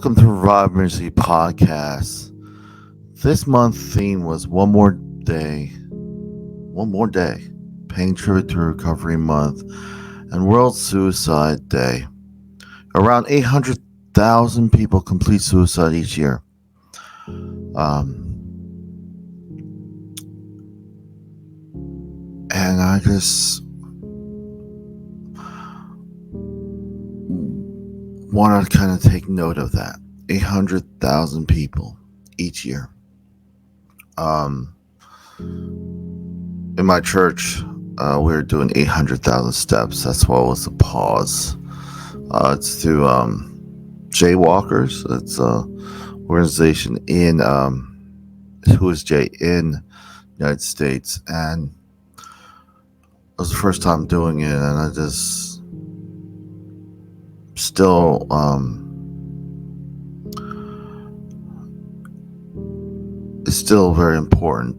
Welcome to Revive Ministries Podcast. This month's theme was one more day, paying tribute to Recovery Month and World Suicide Day. Around 800,000 people complete suicide each year. And I just want to kind of take note of that. 800,000 people each year. In my church, we're doing 800,000 steps. That's why it was a pause. It's through Jaywalkers. It's an organization in who is Jay in the United States, and it was the first time doing it, and I just still it's still very important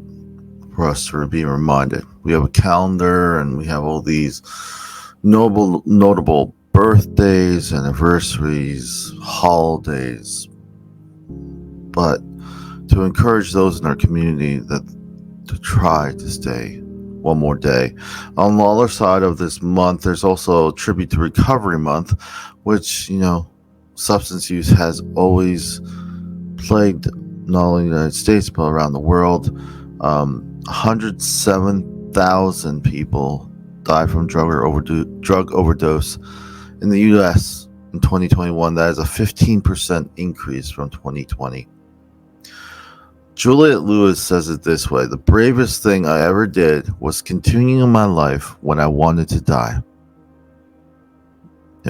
for us to be reminded. We have a calendar and we have all these notable birthdays, anniversaries, holidays, but to encourage those in our community that to try to stay one more day. On the other side of this month, there's also Tribute to Recovery Month, which, substance use has always plagued not only the United States, but around the world. 107,000 people died from drug overdose in the U.S. in 2021. That is a 15% increase from 2020. Juliette Lewis says it this way: the bravest thing I ever did was continuing my life when I wanted to die.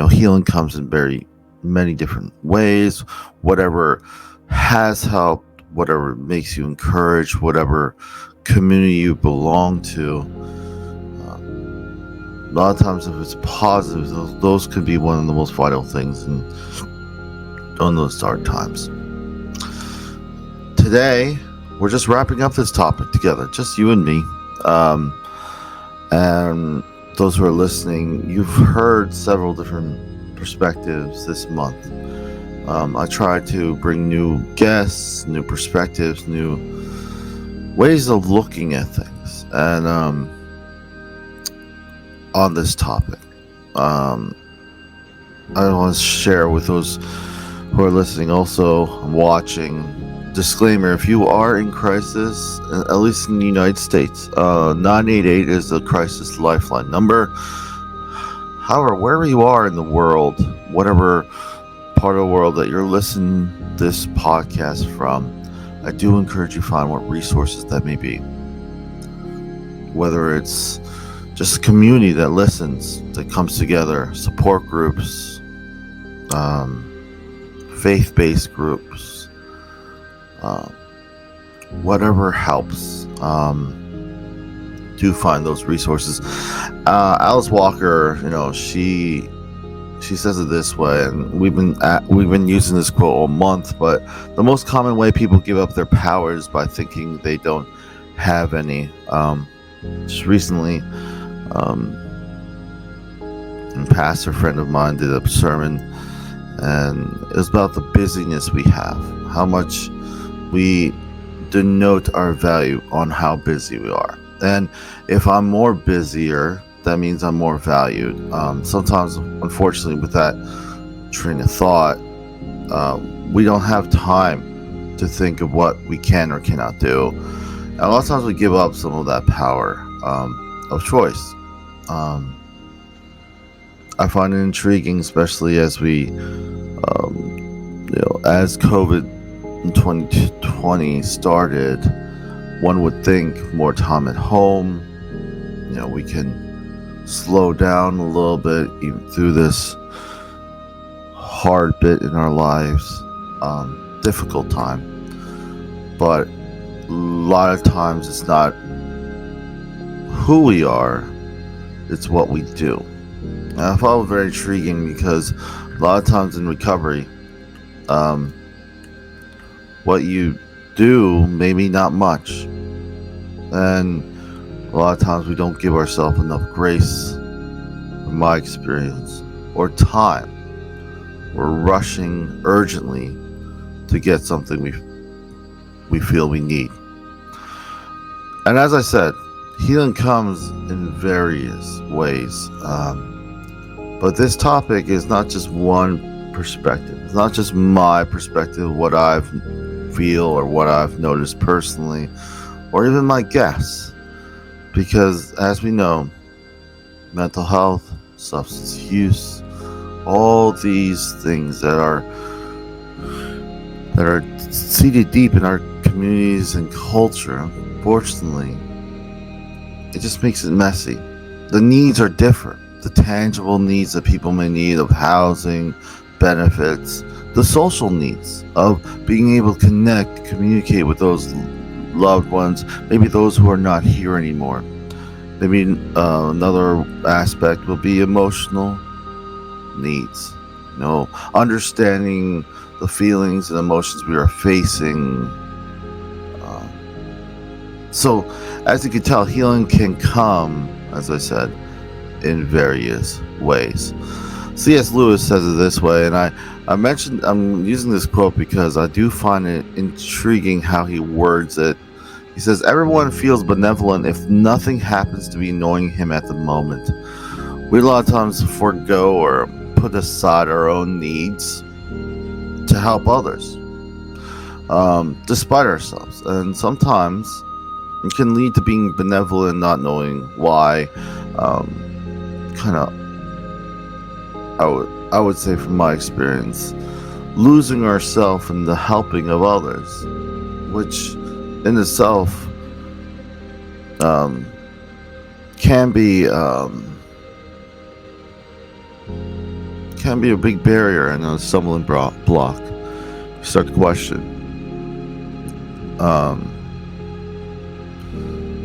Healing comes in very many different ways. Whatever has helped, whatever makes you encouraged, whatever community you belong to. A lot of times, if it's positive, those could be one of the most vital things in those dark times. Today, we're just wrapping up this topic together, just you and me. And those who are listening, you've heard several different perspectives this month. I try to bring new guests, new perspectives, new ways of looking at things. And on this topic, I want to share with those who are listening, also watching. Disclaimer: if you are in crisis, at least in the United States, 988 is the crisis lifeline number. However, wherever you are in the world, whatever part of the world that you're listening this podcast from, I do encourage you to find what resources that may be. Whether it's just a community that listens, that comes together, support groups, faith-based groups, whatever helps. Do find those resources. Alice Walker, she says it this way, and we've been using this quote all month. But the most common way people give up their power is by thinking they don't have any. Just recently, a pastor friend of mine did a sermon, and it was about the busyness we have, how much we denote our value on how busy we are. And if I'm more busier, that means I'm more valued. Sometimes, unfortunately, with that train of thought, we don't have time to think of what we can or cannot do. And a lot of times we give up some of that power of choice. I find it intriguing, especially as we, as COVID in 2020 started, one would think more time at home. We can slow down a little bit even through this hard bit in our lives, difficult time. But a lot of times it's not who we are, it's what we do. And I found it very intriguing because a lot of times in recovery, what you do maybe not much, and a lot of times we don't give ourselves enough grace, in my experience, or time. We're rushing urgently to get something we feel we need. And as I said, healing comes in various ways. But this topic is not just one perspective. It's not just my perspective, what I feel or what I've noticed personally, or even my guests. Because as we know, mental health, substance use, all these things that are seated deep in our communities and culture, unfortunately, it just makes it messy. The needs are different. The tangible needs that people may need of housing, benefits, the social needs of being able to connect, communicate with those loved ones, maybe those who are not here anymore. Maybe another aspect will be emotional needs. Understanding the feelings and emotions we are facing. So, as you can tell, healing can come, as I said, in various ways. C.S. Lewis says it this way, and I'm using this quote because I do find it intriguing how he words it. He says, "Everyone feels benevolent if nothing happens to be annoying him at the moment." We a lot of times forego or put aside our own needs to help others, despite ourselves. And sometimes it can lead to being benevolent, not knowing why. I would say from my experience, losing ourselves in the helping of others, which in itself can be a big barrier and a stumbling block. You start to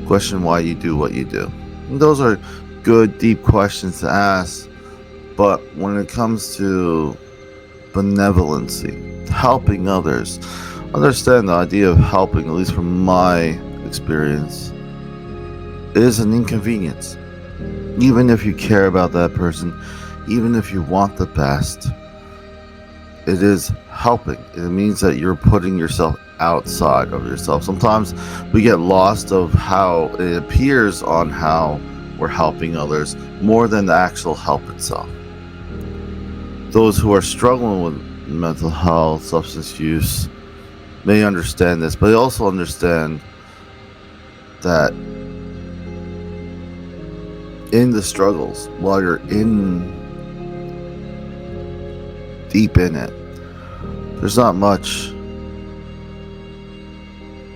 question why you do what you do. And those are good, deep questions to ask. But when it comes to benevolency, helping others, understand the idea of helping, at least from my experience, is an inconvenience. Even if you care about that person, even if you want the best, it is helping. It means that you're putting yourself outside of yourself. Sometimes we get lost of how it appears on how we're helping others more than the actual help itself. Those who are struggling with mental health, substance use, may understand this, but they also understand that in the struggles, while you're deep in it, there's not much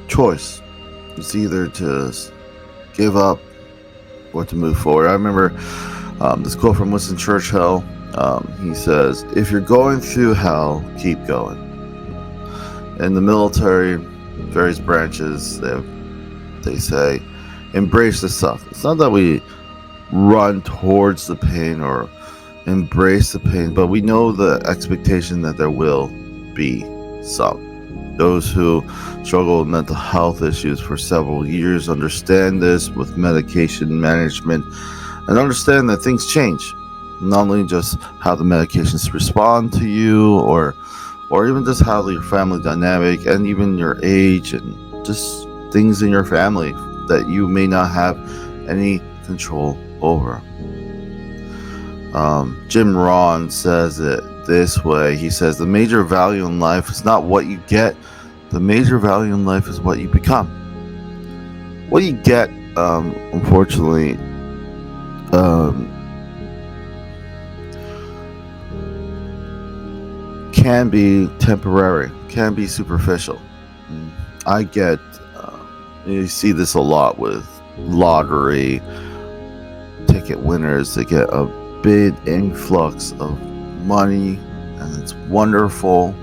choice. It's either to give up or to move forward. I remember this quote from Winston Churchill. He says, "If you're going through hell, keep going." In the military, various branches, they say, embrace the suffering. It's not that we run towards the pain or embrace the pain, but we know the expectation that there will be some. Those who struggle with mental health issues for several years understand this with medication management and understand that things change. Not only just how the medications respond to you or even just how your family dynamic and even your age and just things in your family that you may not have any control over. Jim Rohn says it this way. He says, "The major value in life is not what you get. The major value in life is what you become." What you get, unfortunately, can be temporary, can be superficial. I get, you see this a lot with lottery ticket winners. They get a big influx of money and it's wonderful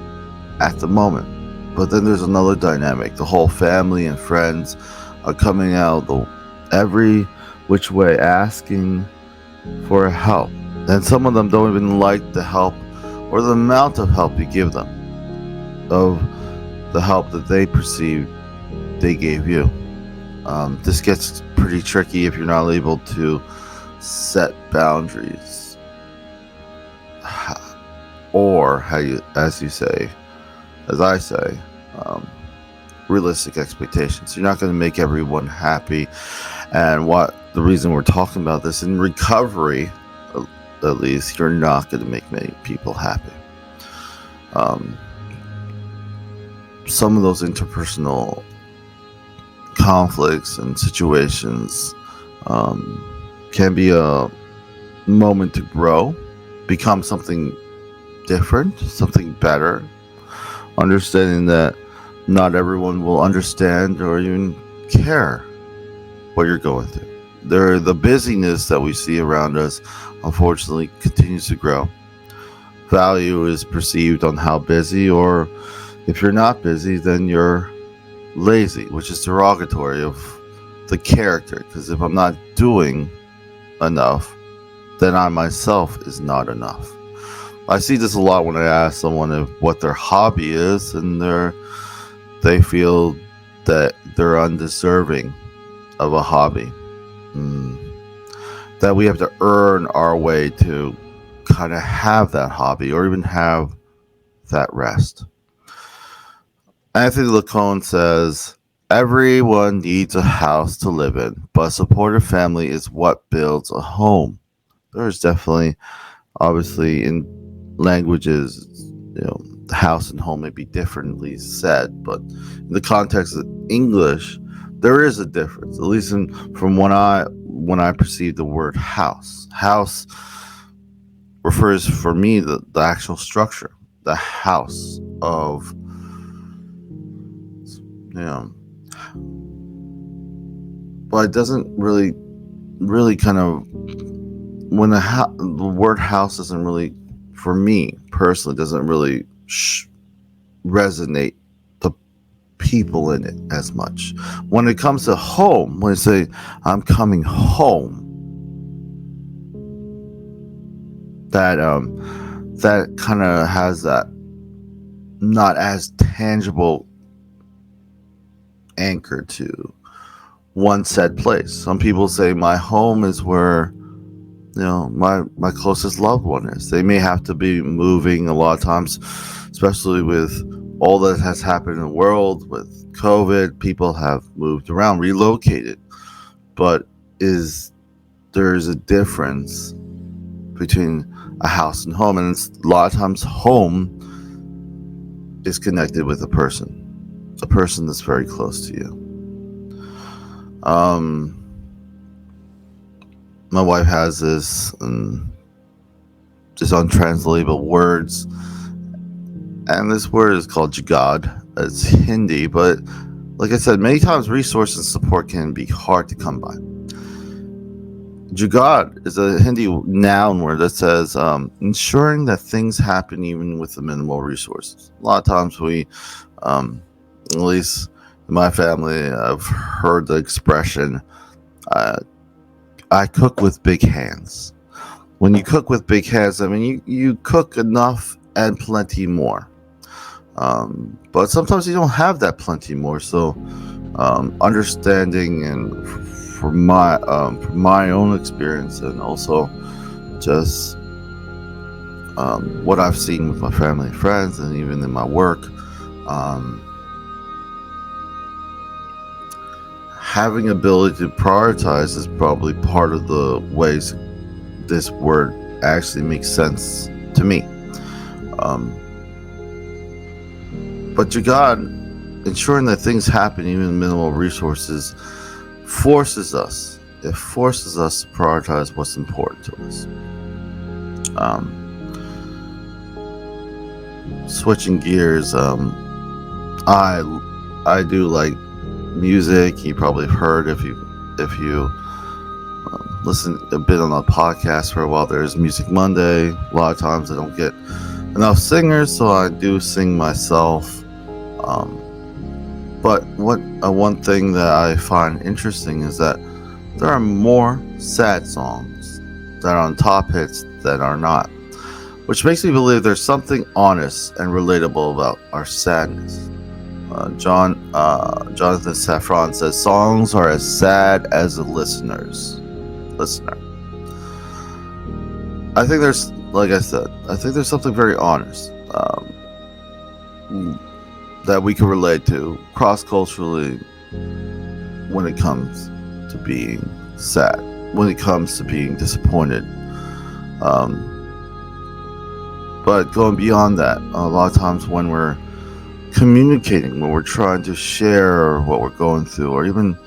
at the moment. But then there's another dynamic. The whole family and friends are coming out every which way asking for help. And some of them don't even like the help or the amount of help you give them, of the help that they perceive they gave you. This gets pretty tricky if you're not able to set boundaries, or as you say, as I say, realistic expectations. You're not going to make everyone happy. And what the reason we're talking about this in recovery, at least, you're not going to make many people happy. Some of those interpersonal conflicts and situations can be a moment to grow, become something different, something better, understanding that not everyone will understand or even care what you're going through. The busyness that we see around us, unfortunately, continues to grow. Value is perceived on how busy, or if you're not busy, then you're lazy, which is derogatory of the character. Because if I'm not doing enough, then I myself is not enough. I see this a lot when I ask someone what their hobby is, and they feel that they're undeserving of a hobby. That we have to earn our way to kind of have that hobby or even have that rest. Anthony Lacone says, everyone needs a house to live in, but a supportive family is what builds a home. There's definitely, obviously, in languages, house and home may be differently said, but in the context of English, there is a difference, at least from when I perceive the word house. House refers, for me, the actual structure, the house of, but it doesn't really kind of, when the word house doesn't really, for me personally, doesn't really resonate the people in it as much. When it comes to home, when you say I'm coming home, that kind of has that not as tangible anchor to one said place. Some people say my home is where my closest loved one is. They may have to be moving a lot of times, especially with all that has happened in the world with COVID. People have moved around, relocated, but there's a difference between a house and home, and a lot of times home is connected with a person that's very close to you. My wife has this just untranslatable words, and this word is called jugad. It's Hindi, but like I said, many times resources and support can be hard to come by. Jugad is a Hindi noun word that says ensuring that things happen even with the minimal resources. A lot of times we, at least in my family, I've heard the expression, I cook with big hands. When you cook with big hands, I mean, you cook enough and plenty more. But sometimes you don't have that plenty more. So understanding, and from my own experience, and also just what I've seen with my family and friends, and even in my work, having ability to prioritize is probably part of the ways this word actually makes sense to me. But Jugad, ensuring that things happen even with minimal resources, forces us to prioritize what's important to us. Switching gears, I do like music. You probably have heard, if you listen a bit on the podcast for a while, there's Music Monday. A lot of times I don't get enough singers, so I do sing myself. But one thing that I find interesting is that there are more sad songs that are on top hits that are not, which makes me believe there's something honest and relatable about our sadness. Jonathan Safran says songs are as sad as the listener. I think there's, like I said, there's something very honest. that we can relate to cross-culturally when it comes to being sad, when it comes to being disappointed. But going beyond that, a lot of times when we're communicating, when we're trying to share what we're going through, or even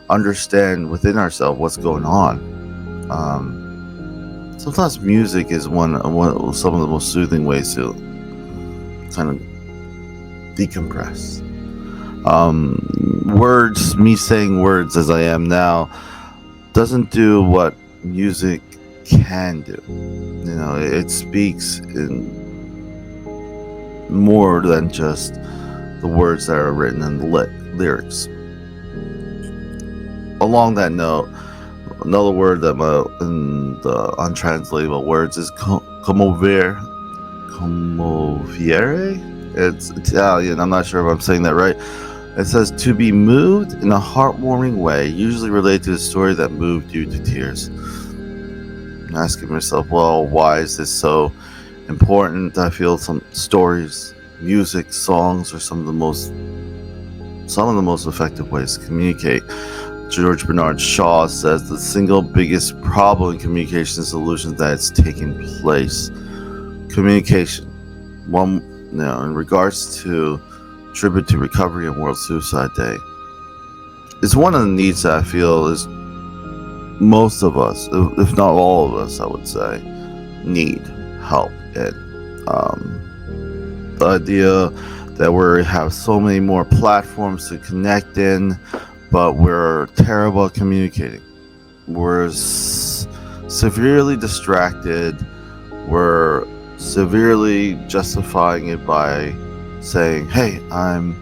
understand within ourselves what's going on, sometimes music is some of the most soothing ways to kind of decompress. Words, me saying words as I am now, doesn't do what music can do. It speaks in more than just the words that are written in the lyrics. Along that note, another word that in the untranslatable words is commovere. It's Italian. I'm not sure if I'm saying that right. It says to be moved in a heartwarming way, usually related to a story that moved you to tears. I'm asking myself, well, why is this so important? I feel some stories, music, songs are some of the most effective ways to communicate. George Bernard Shaw says the single biggest problem in communication solutions that it's taking place. Communication. In regards to tribute to recovery and World Suicide Day, is one of the needs that I feel is most of us, if not all of us, I would say, need help in. The idea that we have so many more platforms to connect in, but we're terrible at communicating. We're severely distracted. We're severely justifying it by saying, hey, I'm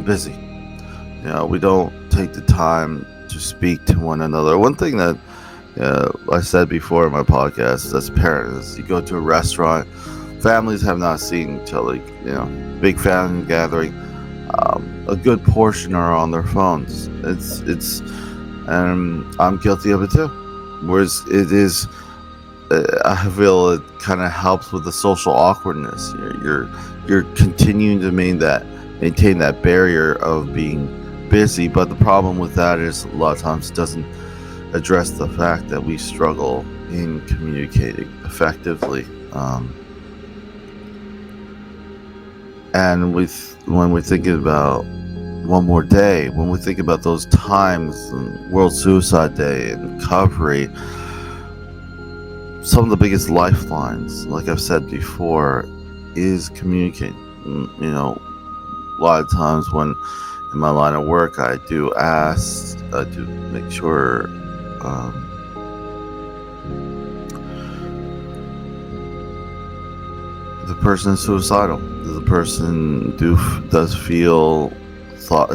busy. We don't take the time to speak to one another. One thing that I said before in my podcast as parents, you go to a restaurant, families have not seen each other, big family gathering, a good portion are on their phones. And I'm guilty of it too. Whereas it is, I feel it kind of helps with the social awkwardness. You're continuing to maintain that barrier of being busy, but the problem with that is a lot of times it doesn't address the fact that we struggle in communicating effectively. And when we're thinking about one more day, when we think about those times, World Suicide Day and recovery, some of the biggest lifelines, like I've said before, is communicating. A lot of times when in my line of work, I do ask to make sure the person is suicidal. Does the person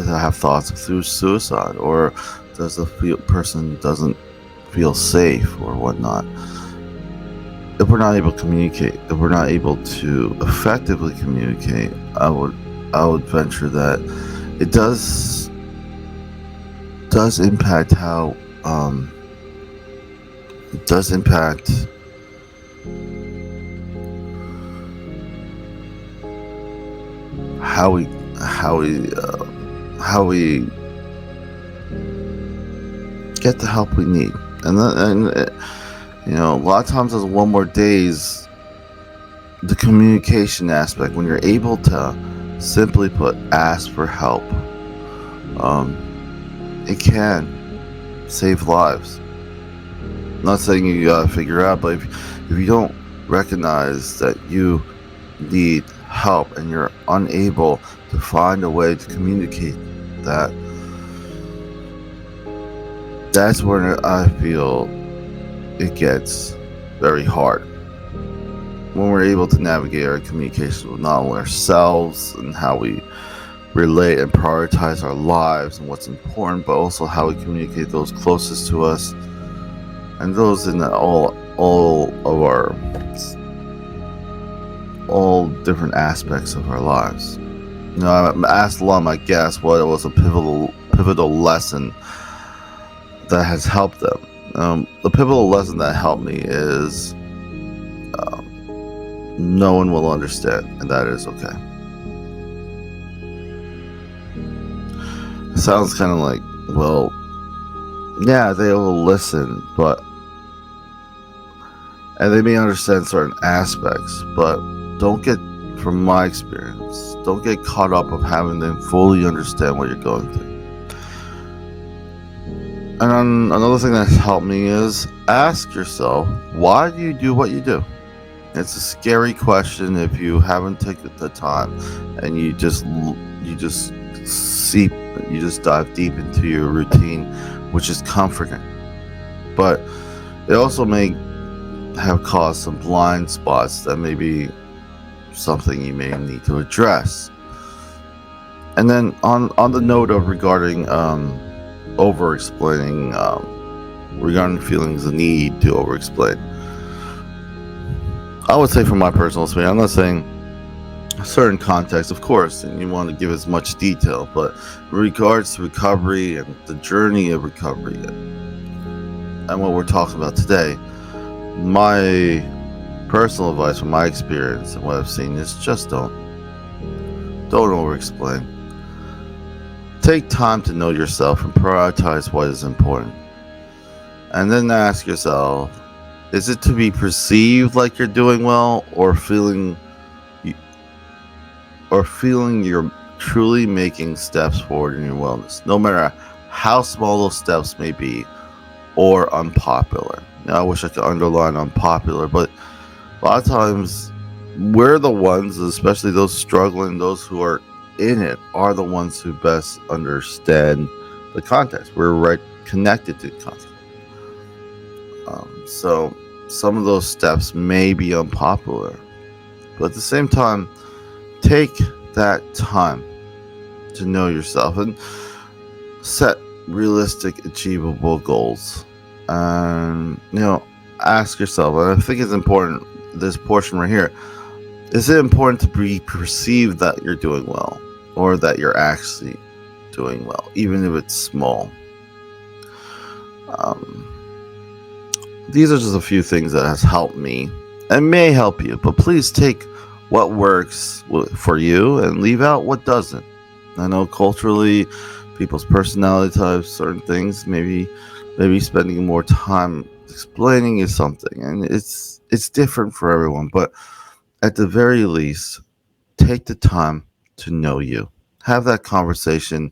have thoughts of suicide, or does the person doesn't feel safe or whatnot? If we're not able to communicate, if we're not able to effectively communicate, I would venture that it does impact how it does impact how we get the help we need. And a lot of times, as one more days, the communication aspect, when you're able to simply ask for help, it can save lives. I'm not saying you gotta figure out, but if you don't recognize that you need help and you're unable to find a way to communicate that's where I feel it gets very hard. When we're able to navigate our communication with not only ourselves and how we relate and prioritize our lives and what's important, but also how we communicate those closest to us and those in all different aspects of our lives. I asked a lot of my guests what was a pivotal lesson that has helped them. The pivotal lesson that helped me is no one will understand, and that is okay. It sounds kind of like, well, yeah, they will listen, and they may understand certain aspects, but from my experience, don't get caught up of having them fully understand what you're going through. And another thing that's helped me is ask yourself, why do you do what you do? It's a scary question if you haven't taken the time and you just dive deep into your routine, which is comforting. But it also may have caused some blind spots that may be something you may need to address. And then on the note of regarding over-explaining, regarding feelings the need to over-explain, I would say, from my personal experience, I'm not saying a certain context, of course, and you want to give as much detail, but in regards to recovery and the journey of recovery and what we're talking about today, my personal advice from my experience and what I've seen is just don't over-explain. Take time to know yourself and prioritize what is important. And then ask yourself, is it to be perceived like you're doing well, or feeling you're truly making steps forward in your wellness, no matter how small those steps may be, or unpopular? Now, I wish I could underline unpopular, but a lot of times we're the ones, especially those struggling, those who are in it, are the ones who best understand the context. We're right connected to the context. So some of those steps may be unpopular, but at the same time, take that time to know yourself and set realistic, achievable goals. And ask yourself, and I think it's important, this portion right here, is it important to be perceived that you're doing well, or that you're actually doing well, even if it's small? These are just a few things that has helped me and may help you, but please take what works for you and leave out what doesn't. I know culturally, people's personality types, certain things, maybe spending more time explaining is something, and it's different for everyone. But at the very least, take the time to know you. Have that conversation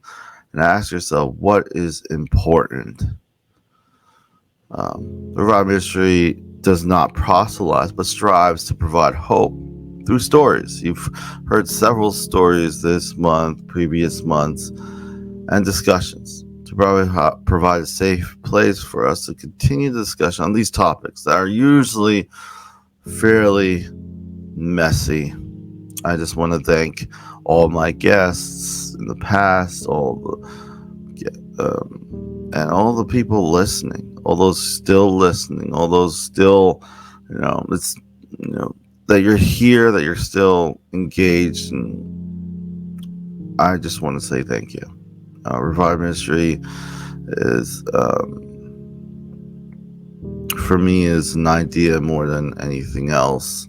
and ask yourself what is important. Revive Ministry does not proselytize, but strives to provide hope through stories. You've heard several stories this month, previous months, and discussions to provide a safe place for us to continue the discussion on these topics that are usually fairly messy. I just want to thank all my guests in the past, and all the people listening, all those still listening, all those still, that you're here, that you're still engaged, and I just want to say thank you. Revive Ministry is, for me, is an idea more than anything else.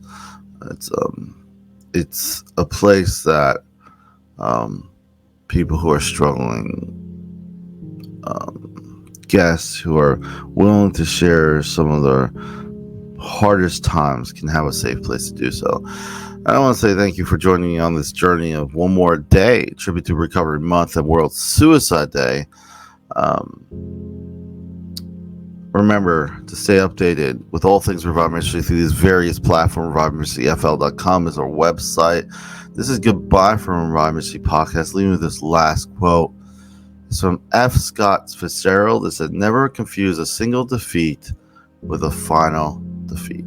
It's a place that people who are struggling, guests who are willing to share some of their hardest times, can have a safe place to do so. I want to say thank you for joining me on this journey of one more day, tribute to Recovery Month and World Suicide Day. Remember to stay updated with all things Revive Ministry through these various platforms. ReviveMinistryFL.com is our website. This is goodbye from Revive Ministry Podcast. Leaving with this last quote. It's from F. Scott Fitzgerald. It said, "Never confuse a single defeat with a final defeat."